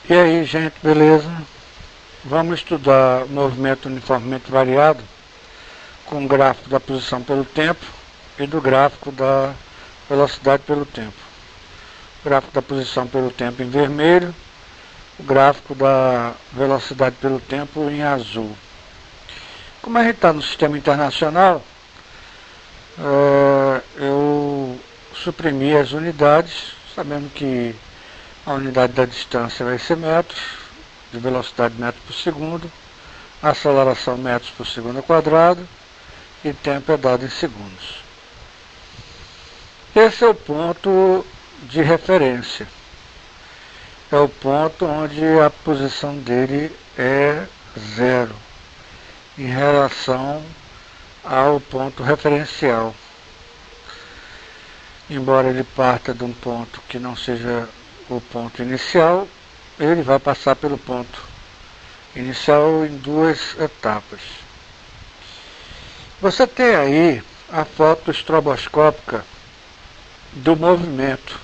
E aí, gente, beleza? Vamos estudar movimento uniformemente variado com o gráfico da posição pelo tempo e do gráfico da velocidade pelo tempo. O gráfico da posição pelo tempo em vermelho, o gráfico da velocidade pelo tempo em azul. Como a gente está no sistema internacional, eu suprimi as unidades, sabendo que a unidade da distância vai ser metros, de velocidade metros por segundo, aceleração metros por segundo ao quadrado e tempo é dado em segundos. Esse é o ponto de referência. É o ponto onde a posição dele é zero em relação ao ponto referencial. Embora ele parta de um ponto que não seja o ponto inicial, ele vai passar pelo ponto inicial em duas etapas. Você tem aí a foto estroboscópica do movimento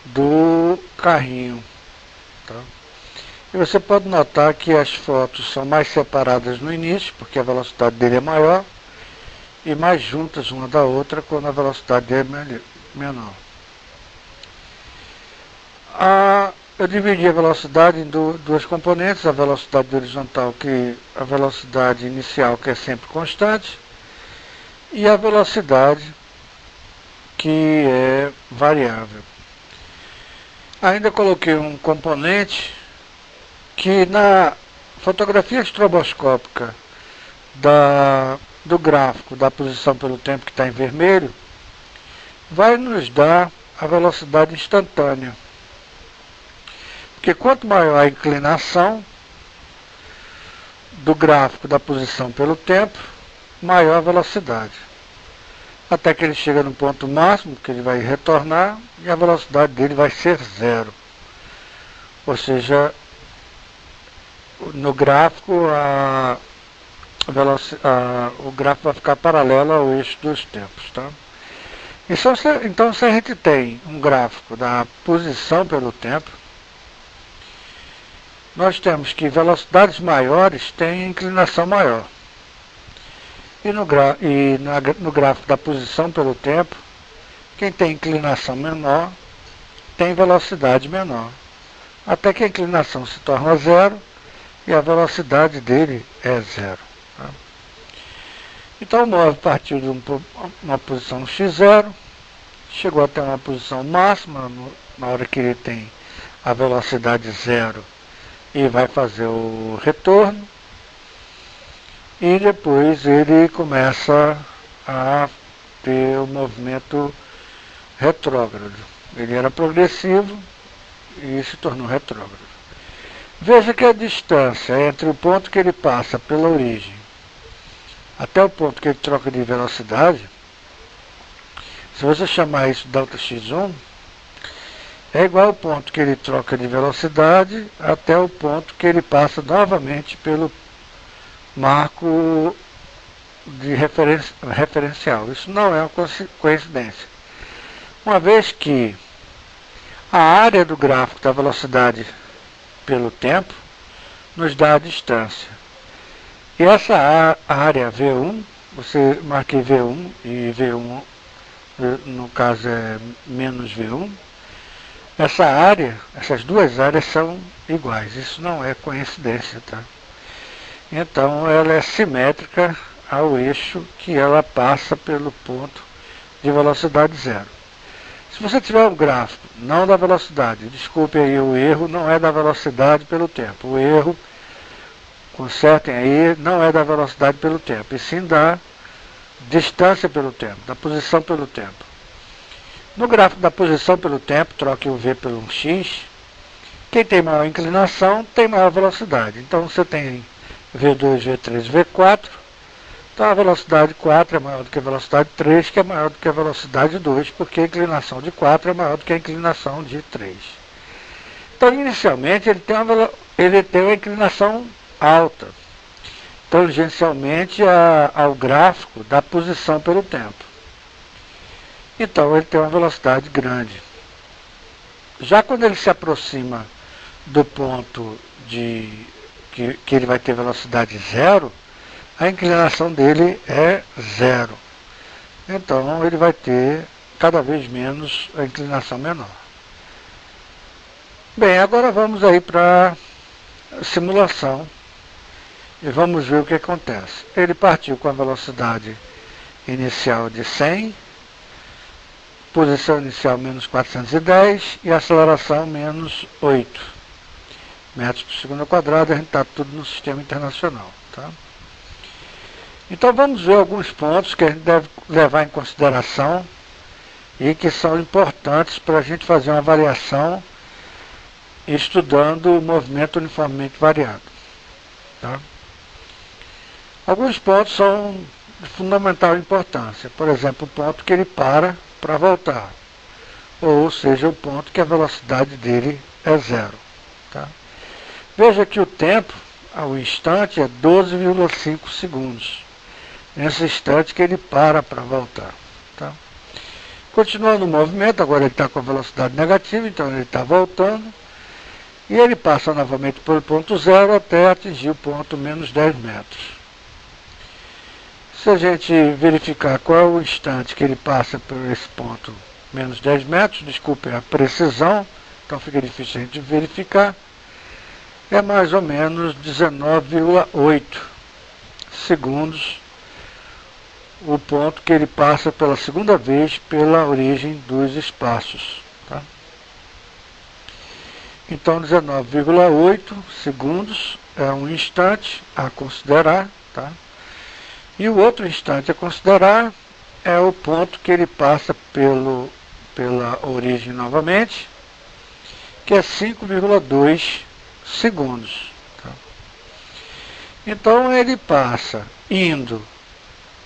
do carrinho. Tá? E você pode notar que as fotos são mais separadas no início, porque a velocidade dele é maior, e mais juntas uma da outra quando a velocidade dele é menor. Eu dividi a velocidade em duas componentes, a velocidade horizontal, que a velocidade inicial, que é sempre constante, e a velocidade que é variável. Ainda coloquei um componente que na fotografia estroboscópica do gráfico da posição pelo tempo, que está em vermelho, vai nos dar a velocidade instantânea. Porque quanto maior a inclinação do gráfico da posição pelo tempo, maior a velocidade. Até que ele chega no ponto máximo, que ele vai retornar, e a velocidade dele vai ser zero. Ou seja, no gráfico, o gráfico vai ficar paralelo ao eixo dos tempos. Tá? Então, se a gente tem um gráfico da posição pelo tempo, nós temos que velocidades maiores têm inclinação maior. E no gráfico da posição pelo tempo, quem tem inclinação menor tem velocidade menor. Até que a inclinação se torna zero e a velocidade dele é zero. Tá? Então o móvel partiu de uma posição x0, chegou até uma posição máxima, na hora que ele tem a velocidade zero, e vai fazer o retorno, e depois ele começa a ter o movimento retrógrado. Ele era progressivo e se tornou retrógrado. Veja que a distância entre o ponto que ele passa pela origem até o ponto que ele troca de velocidade, se você chamar isso Δx1, é igual ao ponto que ele troca de velocidade até o ponto que ele passa novamente pelo marco de referencial. Isso não é uma coincidência. Uma vez que a área do gráfico da velocidade pelo tempo nos dá a distância. E essa área V1, você marca V1 e V1, no caso é menos V1, essa área, essas duas áreas são iguais, isso não é coincidência, tá? Então ela é simétrica ao eixo que ela passa pelo ponto de velocidade zero. Se você tiver um gráfico, não da velocidade, desculpe aí, o erro não é da velocidade pelo tempo, o erro, consertem aí, não é da velocidade pelo tempo, e sim da distância pelo tempo, da posição pelo tempo. No gráfico da posição pelo tempo, troque o V pelo um x, quem tem maior inclinação tem maior velocidade. Então você tem V2, V3, V4, então a velocidade 4 é maior do que a velocidade 3, que é maior do que a velocidade 2, porque a inclinação de 4 é maior do que a inclinação de 3. Então inicialmente ele tem uma inclinação alta, tangencialmente ao gráfico da posição pelo tempo. Então ele tem uma velocidade grande. Já quando ele se aproxima do ponto que ele vai ter velocidade zero, a inclinação dele é zero. Então ele vai ter cada vez menos a inclinação menor. Bem, agora vamos aí para a simulação e vamos ver o que acontece. Ele partiu com a velocidade inicial de 100, posição inicial menos 410 e aceleração menos 8 metros por segundo ao quadrado. A gente está tudo no sistema internacional. Tá? Então vamos ver alguns pontos que a gente deve levar em consideração e que são importantes para a gente fazer uma avaliação estudando o movimento uniformemente variado. Tá? Alguns pontos são de fundamental importância. Por exemplo, o ponto que ele para voltar. Ou seja, o ponto que a velocidade dele é zero. Tá? Veja que o tempo, ao instante, é 12,5 segundos. Nesse instante que ele para voltar. Tá? Continuando o movimento, agora ele está com a velocidade negativa, então ele está voltando. E ele passa novamente pelo ponto zero até atingir o ponto menos 10 metros. Se a gente verificar qual é o instante que ele passa por esse ponto menos 10 metros, desculpe a precisão, então fica difícil a gente verificar, é mais ou menos 19,8 segundos o ponto que ele passa pela segunda vez pela origem dos espaços. Tá? Então 19,8 segundos é um instante a considerar. Tá? E o outro instante a considerar é o ponto que ele passa pela origem novamente, que é 5,2 segundos. Tá? Então ele passa indo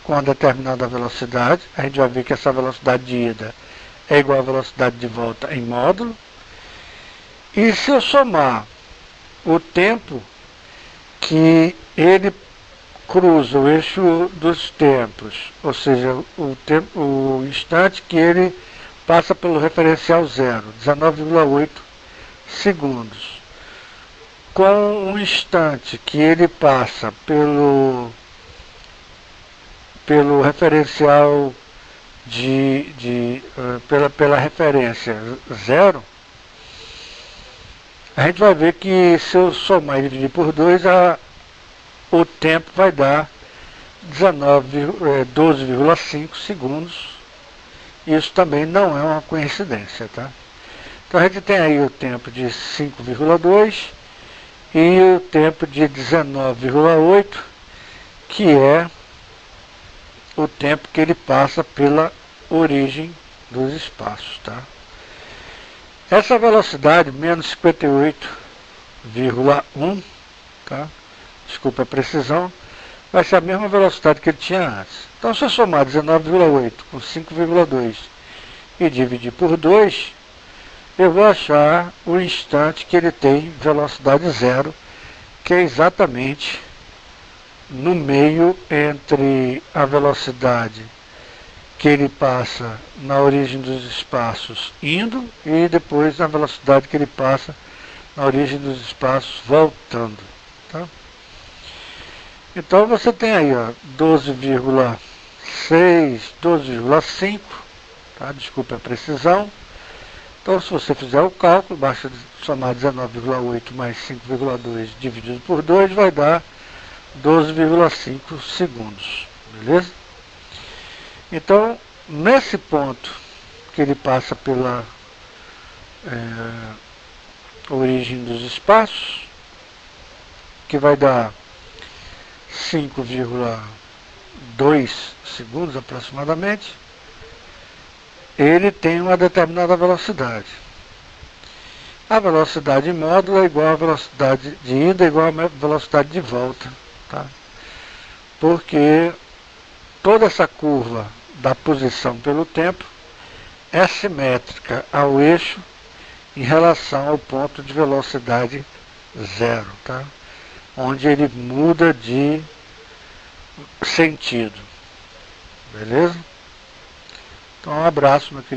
com uma determinada velocidade, a gente vai ver que essa velocidade de ida é igual à velocidade de volta em módulo, e se eu somar o tempo que ele cruza o eixo dos tempos, ou seja, o instante que ele passa pelo referencial zero, 19,8 segundos, com um instante que ele passa pelo referencial pela referência zero, a gente vai ver que se eu somar e dividir por 2, o tempo vai dar 12,5 segundos. Isso também não é uma coincidência. Tá? Então a gente tem aí o tempo de 5,2 e o tempo de 19,8, que é o tempo que ele passa pela origem dos espaços. Tá? Essa velocidade, menos 58,1, tá? Desculpa a precisão, vai ser a mesma velocidade que ele tinha antes. Então, se eu somar 19,8 com 5,2 e dividir por 2, eu vou achar o instante que ele tem velocidade zero, que é exatamente no meio entre a velocidade que ele passa na origem dos espaços indo e depois a velocidade que ele passa na origem dos espaços voltando. Tá? Então você tem aí 12,6, 12,5, tá? Desculpa a precisão. Então se você fizer o cálculo, basta somar 19,8 mais 5,2 dividido por 2, vai dar 12,5 segundos, beleza? Então, nesse ponto que ele passa pela origem dos espaços, que vai dar 5,2 segundos aproximadamente, ele tem uma determinada velocidade. A velocidade em módulo é igual à velocidade de ida, igual à velocidade de volta. Tá? Porque toda essa curva da posição pelo tempo é simétrica ao eixo em relação ao ponto de velocidade zero, tá? Onde ele muda de sentido. Beleza? Então um abraço, meu querido.